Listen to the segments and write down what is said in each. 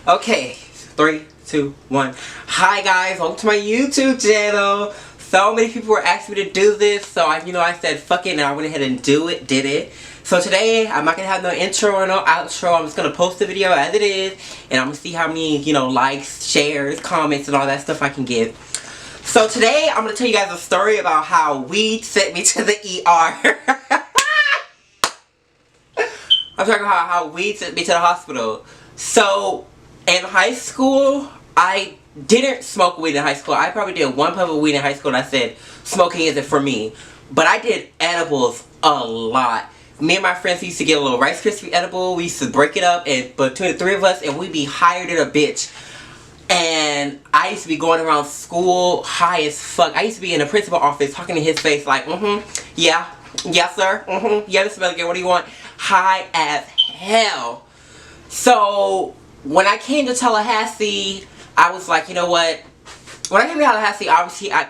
Okay, 3, 2, 1. Hi guys, welcome to my YouTube channel. So many people were asking me to do this, so I said fuck it, and I went ahead and did it. So today, I'm not gonna have no intro or no outro. I'm just gonna post the video as it is, and I'm gonna see how many, likes, shares, comments, and all that stuff I can get. So today, I'm gonna tell you guys a story about how weed sent me to the ER. I'm talking about how weed sent me to the hospital. So, in high school, I didn't smoke weed in high school. I probably did one puff of weed in high school and I said, smoking isn't for me. But I did edibles a lot. Me and my friends used to get a little Rice Krispie edible. We used to break it up and between the three of us, and we'd be higher than a bitch. And I used to be going around school high as fuck. I used to be in the principal office talking to his face like, yeah, yes sir, yeah, Mr. Milligan, what do you want? High as hell. So when I came to Tallahassee, I was like, you know what? When I came to Tallahassee, obviously, I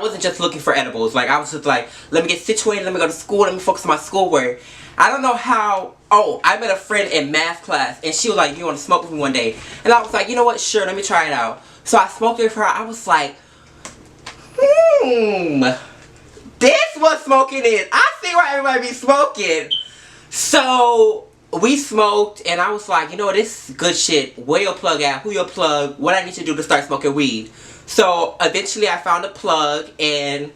wasn't just looking for edibles. Like, I was just like, let me get situated, let me go to school, let me focus on my schoolwork. I don't know how. Oh, I met a friend in math class, and she was like, you want to smoke with me one day? And I was like, you know what? Sure, let me try it out. So I smoked with her. I was like, this what smoking is. I see why everybody be smoking. So we smoked, and I was like, you know what, this is good shit. Where your plug at? Who your plug? What I need to do to start smoking weed? So eventually I found a plug, and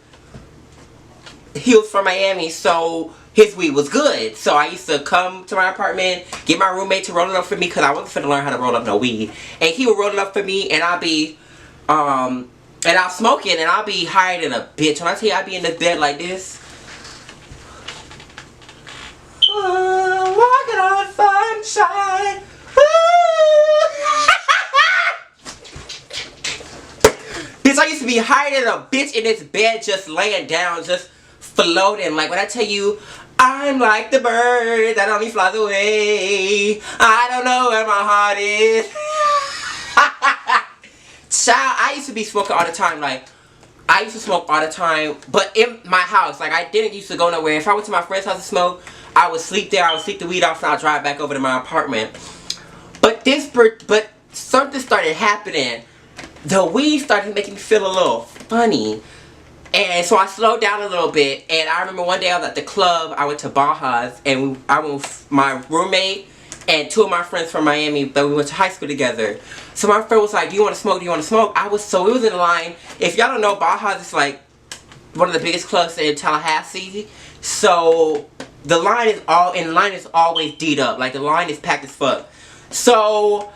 he was from Miami, so his weed was good. So I used to come to my apartment, get my roommate to roll it up for me, because I wasn't finna learn how to roll up no weed. And he would roll it up for me, and I'll be, and I'll smoke it, and I'll be higher than a bitch. When I tell you I be in this bed like this, walking on sunshine. Bitch, I used to be higher than a bitch in this bed, just laying down, just floating. Like when I tell you, I'm like the bird that only flies away. I don't know where my heart is. Child, I used to be smoking all the time. Like, I used to smoke all the time, but in my house. Like, I didn't used to go nowhere. If I went to my friend's house to smoke, I would sleep there. I would sleep the weed off, and I'd drive back over to my apartment. But something started happening. The weed started making me feel a little funny. And so I slowed down a little bit. And I remember one day I was at the club. I went to Baja's, and I went with my roommate and two of my friends from Miami that we went to high school together. So my friend was like, do you want to smoke? Do you want to smoke? We was in line. If y'all don't know, Baja's is like one of the biggest clubs in Tallahassee. So the line is always D'd up. Like, the line is packed as fuck. So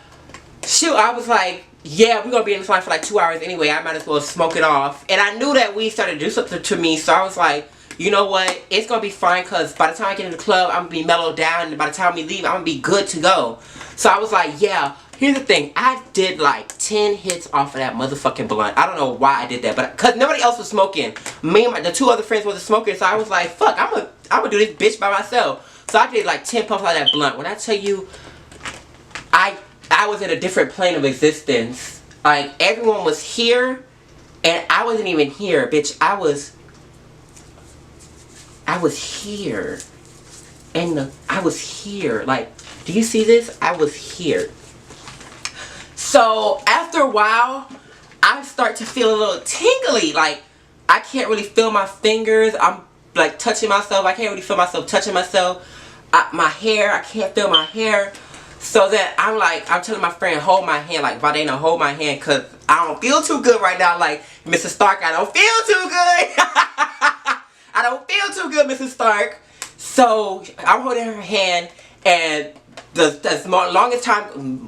shoot, I was like, yeah, we're gonna be in this line for like 2 hours anyway. I might as well smoke it off. And I knew that weed started to do something to me, so I was like, you know what? It's gonna be fine, because by the time I get in the club, I'm gonna be mellowed down, and by the time we leave, I'm gonna be good to go. So I was like, yeah. Here's the thing, I did like 10 hits off of that motherfucking blunt. I don't know why I did that, but because nobody else was smoking. Me and the two other friends wasn't smoking, so I was like, fuck, I'm gonna do this bitch by myself. So I did like 10 puffs out of that blunt. When I tell you, I was in a different plane of existence. Like, everyone was here, and I wasn't even here, bitch. I was here. And I was here. Like, do you see this? I was here. So after a while, I start to feel a little tingly. Like, I can't really feel my fingers. I'm like touching myself. I can't really feel myself touching myself. My hair, I can't feel my hair. So then I'm telling my friend, hold my hand. Like, Valdena, hold my hand, because I don't feel too good right now. Like, Mrs. Stark, I don't feel too good. I don't feel too good, Mrs. Stark. So I'm holding her hand, and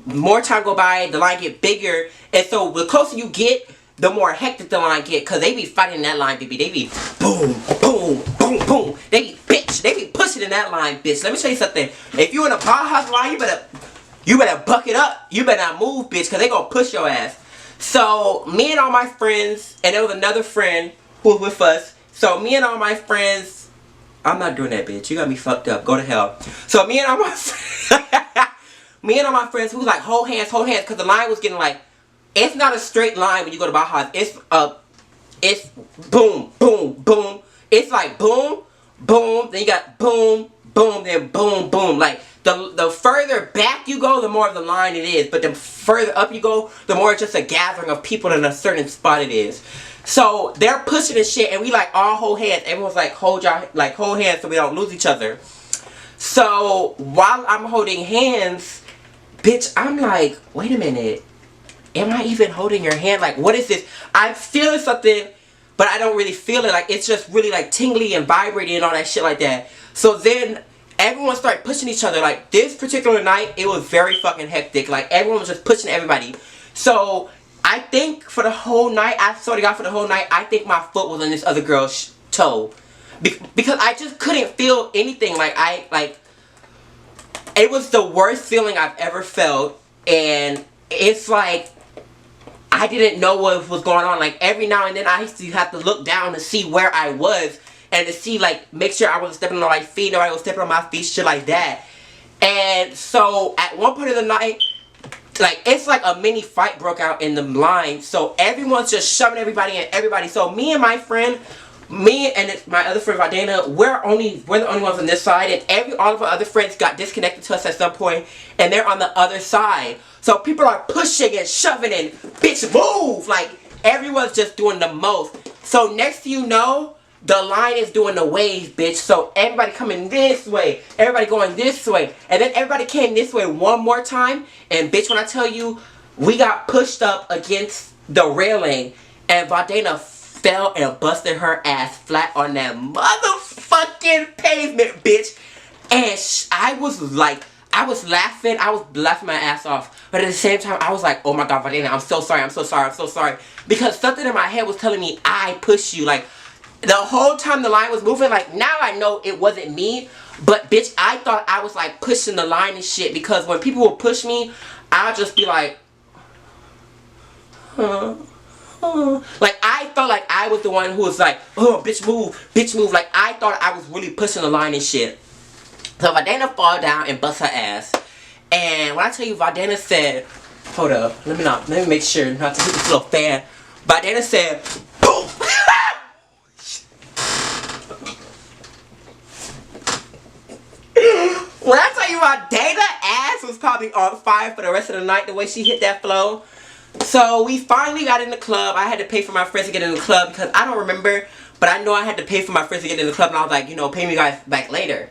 more time go by, the line get bigger. And so the closer you get, the more hectic the line get, because they be fighting in that line, baby. They be boom, boom, boom, boom. They be pushing in that line, bitch. Let me tell you something. If you in a Baja's line, you better buck it up. You better not move, bitch, because they gonna push your ass. So me and all my friends, and there was another friend who was with us. So me and all my friends, I'm not doing that, bitch. You got me fucked up. Go to hell. So me and all my friends who was like, hold hands, because the line was getting like, it's not a straight line when you go to Baja's. It's boom, boom, boom. It's like boom, boom, then you got boom, boom, then boom, boom. Like, the further back you go, the more of the line it is. But the further up you go, the more it's just a gathering of people in a certain spot it is. So they're pushing this shit, and we like all hold hands. Everyone's like hold hands so we don't lose each other. So while I'm holding hands, bitch, I'm like, wait a minute. Am I even holding your hand? Like, what is this? I'm feeling something, but I don't really feel it. Like, it's just really like tingly and vibrating and all that shit like that. So then everyone started pushing each other. Like, this particular night, it was very fucking hectic. Like, everyone was just pushing everybody. So I think for the whole night, I sort of got for the whole night, I think my foot was on this other girl's toe. Because I just couldn't feel anything. It was the worst feeling I've ever felt. And it's like, I didn't know what was going on. Like, every now and then I used to have to look down to see where I was. And to see, like, make sure I wasn't stepping on my feet. Nobody was stepping on my feet, shit like that. And so, at one point of the night, like, it's like a mini fight broke out in the line. So, everyone's just shoving everybody and everybody. So, me and my friend, my other friend, Vadena, we're the only ones on this side. And all of our other friends got disconnected to us at some point. And they're on the other side. So people are pushing and shoving and bitch move. Like, everyone's just doing the most. So next thing you know, the line is doing the wave, bitch. So everybody coming this way, everybody going this way, and then everybody came this way one more time. And bitch, when I tell you, we got pushed up against the railing, and Vadena fell and busted her ass flat on that motherfucking pavement, bitch. And I was laughing my ass off. But at the same time, I was like, oh my God, Vadena, I'm so sorry. Because something in my head was telling me, I pushed you. Like, the whole time the line was moving, like, now I know it wasn't me. But, bitch, I thought I was, like, pushing the line and shit. Because when people would push me, I'll just be like, like, I felt like I was the one who was like, oh, bitch, move. Like, I thought I was really pushing the line and shit. So Vadena fall down and bust her ass. And when I tell you, Vadena said, hold up, let me make sure not to hit this little fan. Vadena said, boom. When I tell you, Vadena's ass was probably on fire for the rest of the night, the way she hit that flow. So we finally got in the club. I had to pay for my friends to get in the club because I don't remember, but I know I had to pay for my friends to get in the club, and I was like, you know, pay me guys back later.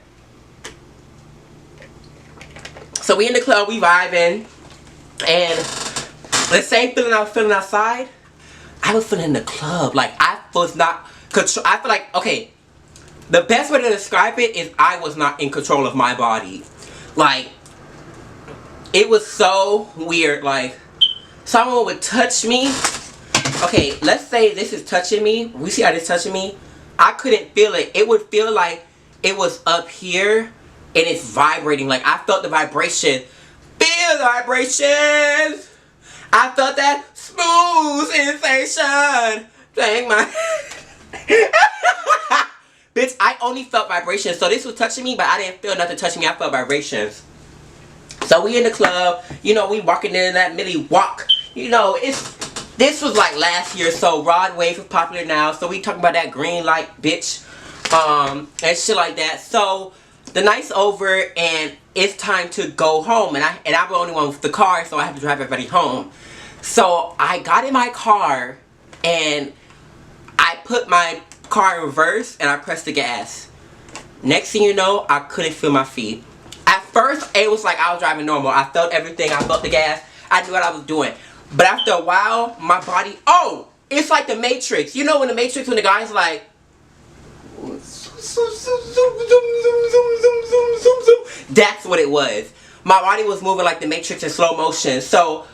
So we in the club, we vibing, and the same feeling I was feeling outside, I was feeling in the club. Like, I was not control. I feel like, okay, the best way to describe it is I was not in control of my body. Like, it was so weird. Like, someone would touch me. Okay, let's say this is touching me. We see how this is touching me. I couldn't feel it. It would feel like it was up here. And it's vibrating. Like, I felt the vibration. Feel the vibrations. I felt that smooth sensation. Dang my. Bitch, I only felt vibrations. So this was touching me, but I didn't feel nothing touching me. I felt vibrations. So we in the club. You know, we walking in that Millie walk. You know, this was like last year. So Rod Wave is popular now. So we talking about that green light, bitch. And shit like that. So the night's over and it's time to go home, and I'm the only one with the car, so I have to drive everybody home. So I got in my car and I put my car in reverse and I pressed the gas. Next thing you know, I couldn't feel my feet. At first, it was like I was driving normal. I felt everything. I felt the gas. I knew what I was doing. But after a while, my body, oh, it's like the Matrix. You know when the Matrix, when the guy's like, that's what it was. My body was moving like the Matrix in slow motion. So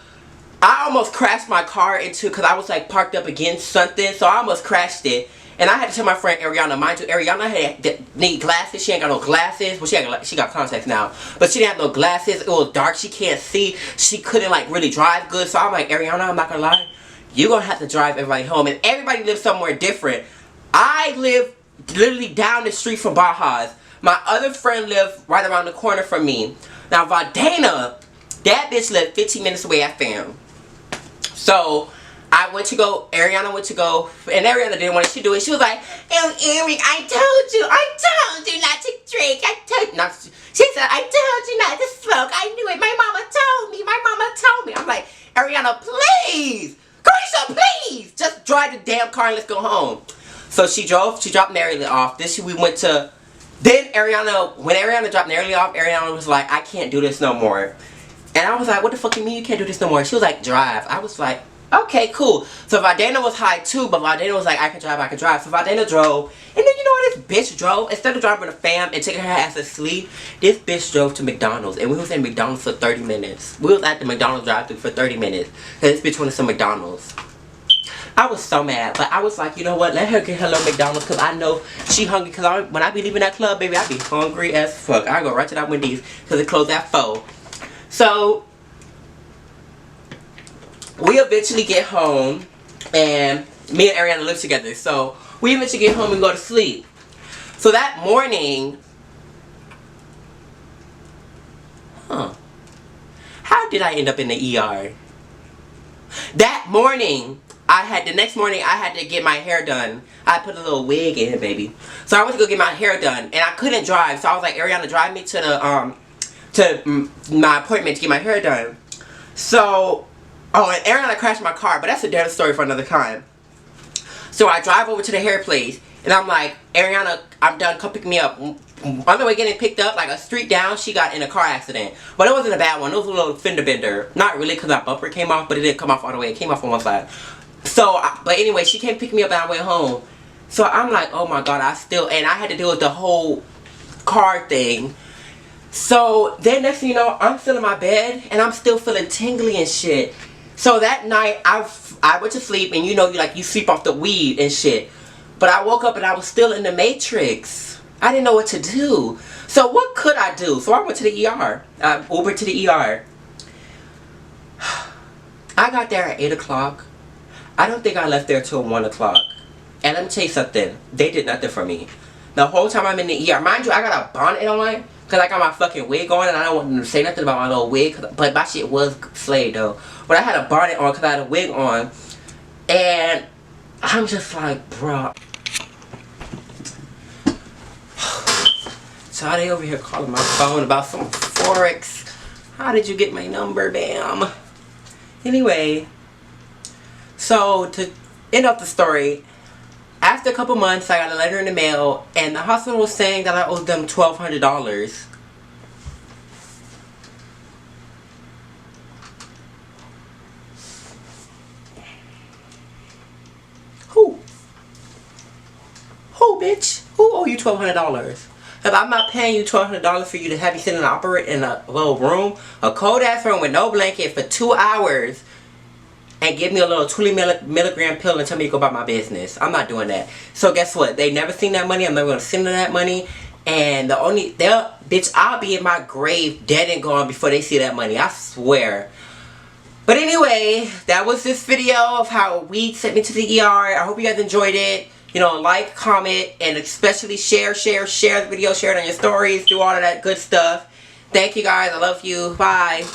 I almost crashed my car into, because I was like parked up against something, so I almost crashed it. And I had to tell my friend Ariana, mind you, Ariana had need glasses. She ain't got no glasses. Well, she got contacts now, but she didn't have no glasses. It was dark. She can't see. She couldn't like really drive good. So I'm like, Ariana, I'm not gonna lie, you're gonna have to drive everybody home. And everybody lives somewhere different. I live literally down the street from Baja's. My other friend lived right around the corner from me. Now Vadena, that bitch lived 15 minutes away at fam. So I went to go, Ariana went to go, and Ariana didn't want to do it. She was like, oh, Eric, I told you not to drink. She said, I told you not to smoke. I knew it. My mama told me. My mama told me. I'm like, Ariana, please. Carisha, please. Just drive the damn car and let's go home. So she dropped Natalie off. We went to, then Ariana, when Ariana dropped Natalie off, Ariana was like, I can't do this no more. And I was like, what the fuck you mean you can't do this no more? She was like, drive. I was like, okay, cool. So Vardana was high too, but Vardana was like, I can drive. So Vardana drove. And then you know what this bitch drove? Instead of driving the fam and taking her ass to sleep, this bitch drove to McDonald's. And we was in McDonald's for 30 minutes. We was at the McDonald's drive-thru for 30 minutes. Because this bitch wanted some McDonald's. I was so mad. But I was like, you know what? Let her get her little McDonald's because I know she hungry. Because when I be leaving that club, baby, I be hungry as fuck. I go right to that Wendy's because it closed at 4. So we eventually get home, and me and Ariana live together. So we eventually get home and go to sleep. So that morning, how did I end up in the ER? That morning, the next morning I had to get my hair done. I put a little wig in it, baby. So I went to go get my hair done, and I couldn't drive. So I was like, Ariana, drive me to the to my appointment to get my hair done. So, and Ariana crashed my car, but that's a different story for another time. So I drive over to the hair place, and I'm like, Ariana, I'm done, come pick me up. On the way getting picked up, like a street down, she got in a car accident. But it wasn't a bad one, it was a little fender bender. Not really, because that bumper came off, but it didn't come off all the way, it came off on one side. So, but anyway, she came pick me up and I went home. So I'm like, oh my god, and I had to deal with the whole car thing. So then next thing you know, I'm still in my bed and I'm still feeling tingly and shit. So that night I went to sleep, and you know, you sleep off the weed and shit. But I woke up and I was still in the Matrix. I didn't know what to do. So what could I do? So I went to the ER. I Ubered to the ER. I got there at 8 o'clock. I don't think I left there till 1 o'clock. And let me tell you something. They did nothing for me. The whole time I'm in the ER. Mind you, I got a bonnet on. Because I got my fucking wig on, and I don't want them to say nothing about my little wig. But my shit was slayed, though. But I had a bonnet on because I had a wig on. And I'm just like, bro. So they over here calling my phone about some Forex. How did you get my number, bam? Anyway. So, to end up the story, after a couple months, I got a letter in the mail, and the hospital was saying that I owed them $1,200. Who? Who, bitch? Who owe you $1,200? If I'm not paying you $1,200 for you to have you sit in a little room, a cold ass room with no blanket for 2 hours, and give me a little 20 milligram pill and tell me to go about my business. I'm not doing that. So guess what? They never seen that money. I'm never going to send them that money. And bitch, I'll be in my grave dead and gone before they see that money. I swear. But anyway, that was this video of how weed sent me to the ER. I hope you guys enjoyed it. You know, like, comment, and especially share the video. Share it on your stories. Do all of that good stuff. Thank you guys. I love you. Bye.